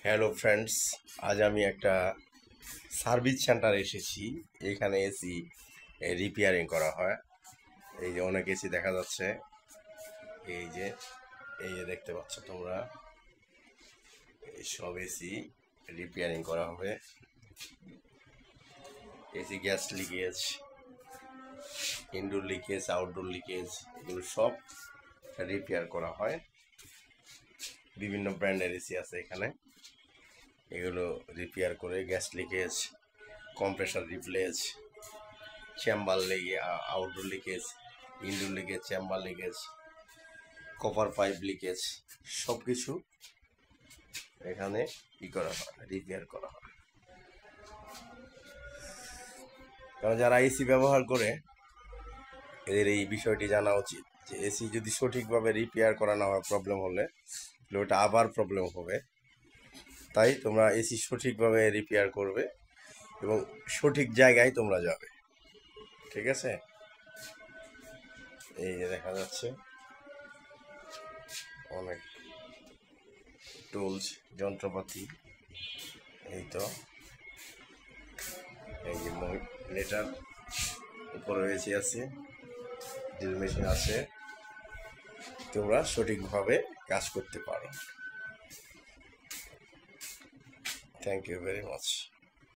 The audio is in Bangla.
হ্যালো ফ্রেন্ডস, আজ আমি একটা সার্ভিস সেন্টার এসেছি। এখানে এসি রিপেয়ারিং করা হয়। এই যে অনেক এসি দেখা যাচ্ছে। এই যে দেখতে পাচ্ছ তোমরা, এই সব এসি রিপেয়ারিং করা হবে। AC gas leakage, indoor leakage, outdoor leakage, এগুলো সব রিপেয়ার করা হয়। বিভিন্ন ব্র্যান্ডের এসি আছে এখানে। এগুলো রিপেয়ার করে gas leakage, compressor replace, chamber লেগে outdoor leakage, indoor leakage, chamber leakage, copper pipe leakage, সব কিছু এখানে করা হয়, রিপেয়ার করা হয়। কারণ যারা এসি ব্যবহার করে এদের এই বিষয়টি জানা উচিত যে এসি যদি সঠিকভাবে রিপেয়ার করা না হয়, প্রবলেম হলে ওটা আবার প্রবলেম হবে। তাই তোমরা এসি সঠিকভাবে রিপেয়ার করবে এবং সঠিক জায়গায় তোমরা যাবে। ঠিক আছে? এই যে দেখা যাচ্ছে অনেক টুলস, যন্ত্রপাতি। এই তো এই যে লেটার উপরে এসে আছে, ড্রিল মেশিন আছে। তোমরা সঠিকভাবে কাজ করতে পারো। Thank you very much.